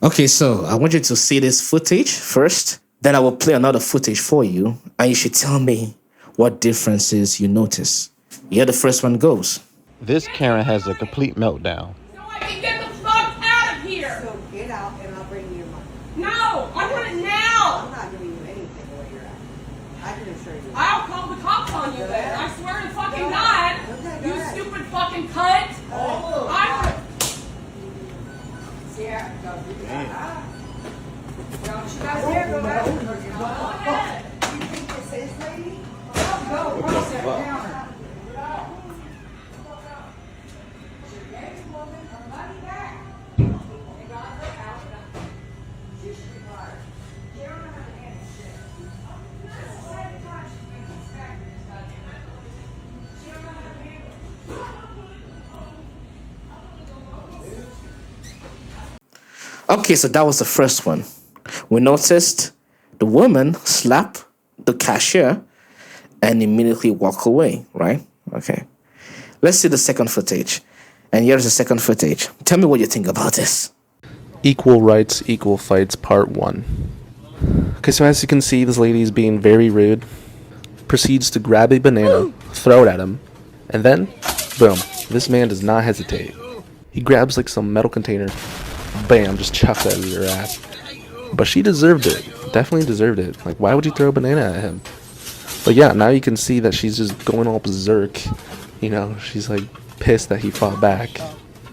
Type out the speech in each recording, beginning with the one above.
Okay, so I want you to see this footage first. Then I will play another footage for you, and you should tell me what differences you notice. Here the first one goes. This Karen has a complete meltdown. So I can get the fuck out of here. So get out and I'll bring you your money. No, I want it I'm now. not giving you anything where you're at. I can assure you. I'll call the cops on you then. I swear to fucking God. Okay, go You ahead. stupid fucking cunt. Oh. I Yeah, go do that. Don't you guys dare go back. Go ahead. You think this is, lady? Go, cross that counter. Okay, so that was the first one. We noticed the woman slap the cashier and immediately walk away, right? Okay. Let's see the second footage. And here's the second footage. Tell me what you think about this. Equal rights, equal fights, part 1. Okay, so as you can see, this lady is being very rude. Proceeds to grab a banana, throw it at him, and then, boom, this man does not hesitate. He grabs like some metal container, bam, just chucks it at her ass. But she deserved it. Definitely deserved it. Like, why would you throw a banana at him? But yeah, now you can see that she's just going all berserk. You know, she's like pissed that he fought back,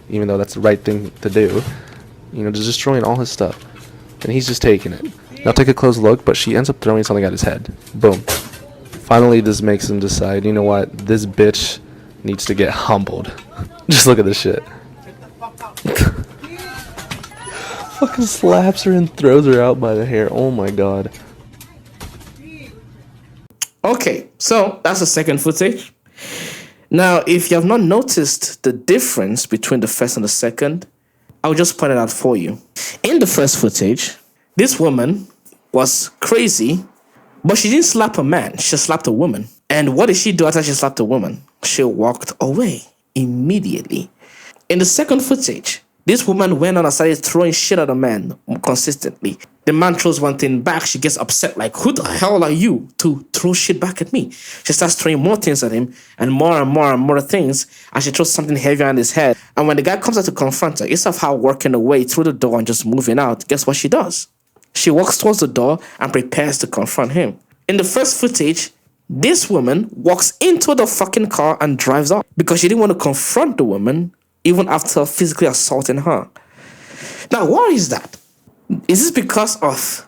even though that's the right thing to do. You know, just destroying all his stuff. And he's just taking it. Now take a close look, but she ends up throwing something at his head. Boom. Finally, this makes him decide, you know what, this bitch needs to get humbled. Just look at this shit. Fucking slaps her and throws her out by the hair. Oh my god. Okay, so that's the second footage. Now, if you have not noticed the difference between the first and the second, I'll just point it out for you. In the first footage, this woman was crazy, but she didn't slap a man, she slapped a woman. And what did she do after she slapped a woman? She walked away immediately. In the second footage, this woman went on and started throwing shit at a man consistently. The man throws one thing back, she gets upset, like, who the hell are you to throw shit back at me? She starts throwing more things at him, and more things, and she throws something heavier on his head. And when the guy comes out to confront her, instead of her walking away through the door and just moving out, guess what she does? She walks towards the door and prepares to confront him. In the first footage, this woman walks into the fucking car and drives off because she didn't want to confront the woman even after physically assaulting her. Now, why is that? Is this because of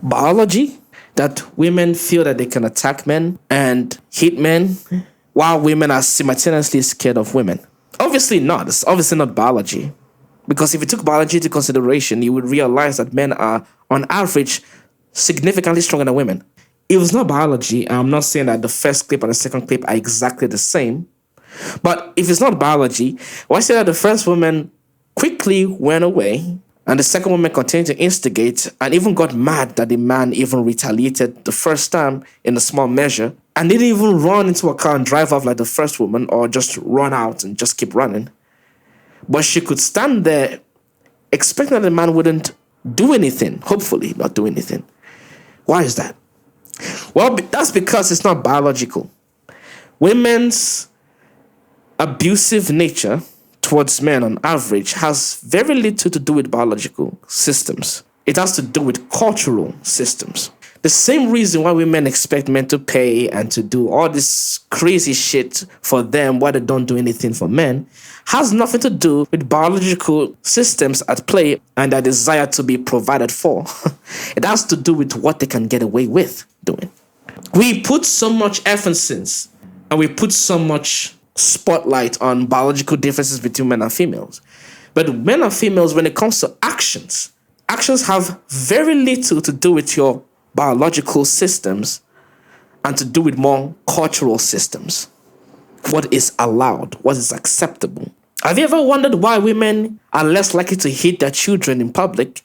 biology? That women feel that they can attack men and hit men while women are simultaneously scared of women? Obviously not. It's obviously not biology. Because if you took biology into consideration, you would realize that men are, on average, significantly stronger than women. If it's not biology, I'm not saying that the first clip and the second clip are exactly the same. But if it's not biology, why say that the first woman quickly went away and the second woman continued to instigate and even got mad that the man even retaliated the first time in a small measure and didn't even run into a car and drive off like the first woman or just run out and just keep running. But she could stand there expecting that the man wouldn't do anything, hopefully not do anything. Why is that? Well, that's because it's not biological. Women's abusive nature towards men on average has very little to do with biological systems. It has to do with cultural systems. The same reason why women expect men to pay and to do all this crazy shit for them while they don't do anything for men has nothing to do with biological systems at play and their desire to be provided for. It has to do with what they can get away with doing. We put so much emphasis and we put so much spotlight on biological differences between men and females. But men and females, when it comes to actions have very little to do with your biological systems and to do with more cultural systems. What is allowed, what is acceptable. Have you ever wondered why women are less likely to hit their children in public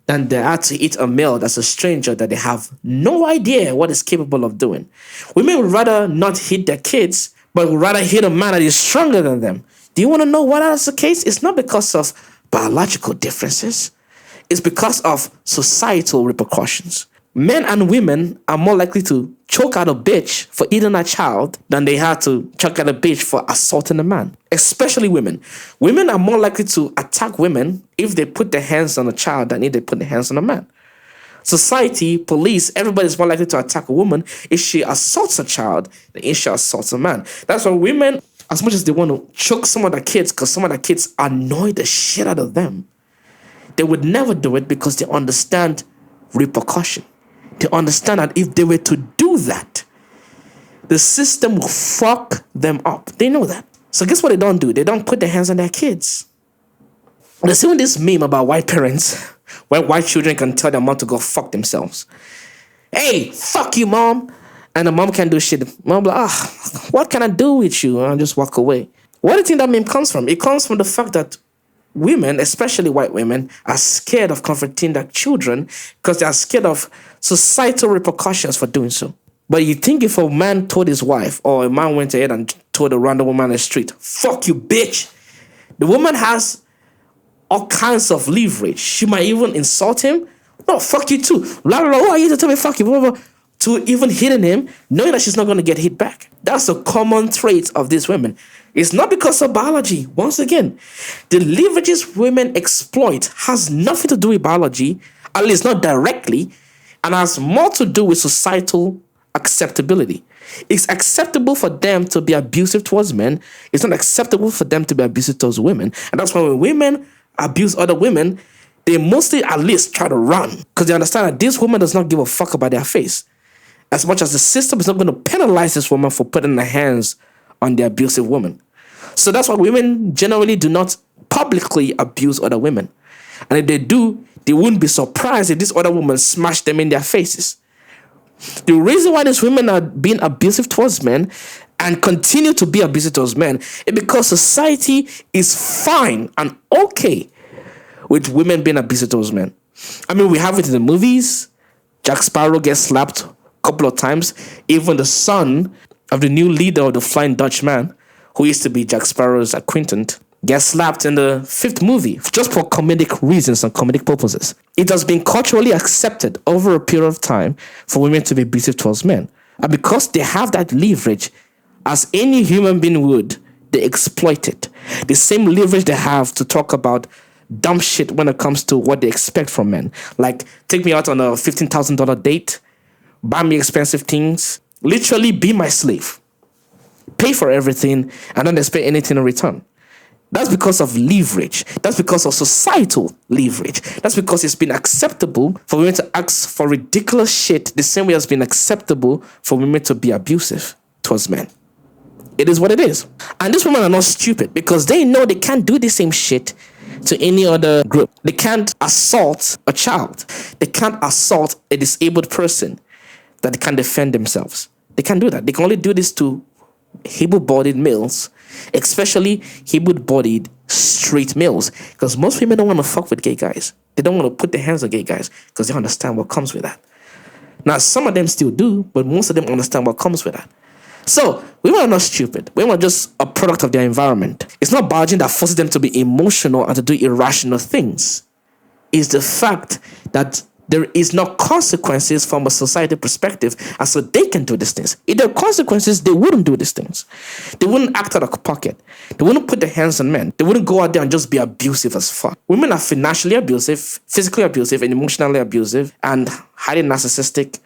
than they are to hit a male that's a stranger that they have no idea what is capable of doing? Women would rather not hit their kids, but would rather hit a man that is stronger than them. Do you want to know why that's the case? It's not because of biological differences. It's because of societal repercussions. Men and women are more likely to choke out a bitch for eating a child than they are to choke out a bitch for assaulting a man, especially women. Women are more likely to attack women if they put their hands on a child than if they put their hands on a man. Society, police, everybody's more likely to attack a woman if she assaults a child than if she assaults a man. That's why women, as much as they want to choke some of their kids because some of their kids annoy the shit out of them, they would never do it because they understand repercussion. They understand that if they were to do that, the system will fuck them up. They know that. So guess what they don't do? They don't put their hands on their kids. There's even this meme about white parents where white children can tell their mom to go fuck themselves. Hey, fuck you, mom. And the mom can't do shit. Mom like, what can I do with you? And I'll just walk away. Where do you think that meme comes from? It comes from the fact that women, especially white women, are scared of confronting their children because they are scared of societal repercussions for doing so. But you think if a man told his wife, or a man went ahead and told a random woman on the street, fuck you, bitch, the woman has all kinds of leverage. She might even insult him. No, fuck you too. Blah, blah, blah. Who are you to tell me fuck you? Blah, blah, blah. To even hitting him, knowing that she's not going to get hit back. That's a common trait of these women. It's not because of biology. Once again, the leverages women exploit has nothing to do with biology, at least not directly, and has more to do with societal acceptability. It's acceptable for them to be abusive towards men. It's not acceptable for them to be abusive towards women. And that's why when women abuse other women, they mostly at least try to run because they understand that this woman does not give a fuck about their face. As much as the system is not going to penalize this woman for putting their hands on the abusive woman. So that's why women generally do not publicly abuse other women. And if they do, they wouldn't be surprised if this other woman smashed them in their faces. The reason why these women are being abusive towards men and continue to be abusive towards men is because society is fine and okay with women being abusive towards men. I mean, we have it in the movies. Jack Sparrow gets slapped couple of times. Even the son of the new leader of the Flying Dutchman, who used to be Jack Sparrow's acquaintance, gets slapped in the 5th movie just for comedic reasons and comedic purposes. It has been culturally accepted over a period of time for women to be abusive towards men. And because they have that leverage, as any human being would, they exploit it. The same leverage they have to talk about dumb shit when it comes to what they expect from men. Like, take me out on a $15,000 date, buy me expensive things, literally be my slave, pay for everything, and don't expect anything in return. That's because of leverage. That's because of societal leverage. That's because it's been acceptable for women to ask for ridiculous shit the same way it's been acceptable for women to be abusive towards men. It is what it is. And these women are not stupid because they know they can't do the same shit to any other group. They can't assault a child. They can't assault a disabled person that they can't defend themselves. They can't do that. They can only do this to able-bodied males, especially able-bodied straight males, because most women don't want to fuck with gay guys. They don't want to put their hands on gay guys because they understand what comes with that. Now, some of them still do, but most of them understand what comes with that. So, women are not stupid. Women are just a product of their environment. It's not biology that forces them to be emotional and to do irrational things. It's the fact that there is no consequences from a society perspective, and so they can do these things. If there are consequences, they wouldn't do these things. They wouldn't act out of pocket. They wouldn't put their hands on men. They wouldn't go out there and just be abusive as fuck. Women are financially abusive, physically abusive, and emotionally abusive, and highly narcissistic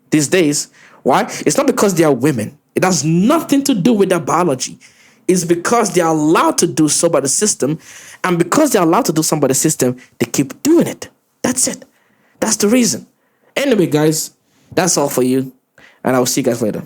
these days. Why? It's not because they are women. It has nothing to do with their biology. It's because they are allowed to do so by the system, and because they're allowed to do so by the system, they keep doing it. That's it. That's the reason. Anyway, guys, that's all for you, and I will see you guys later.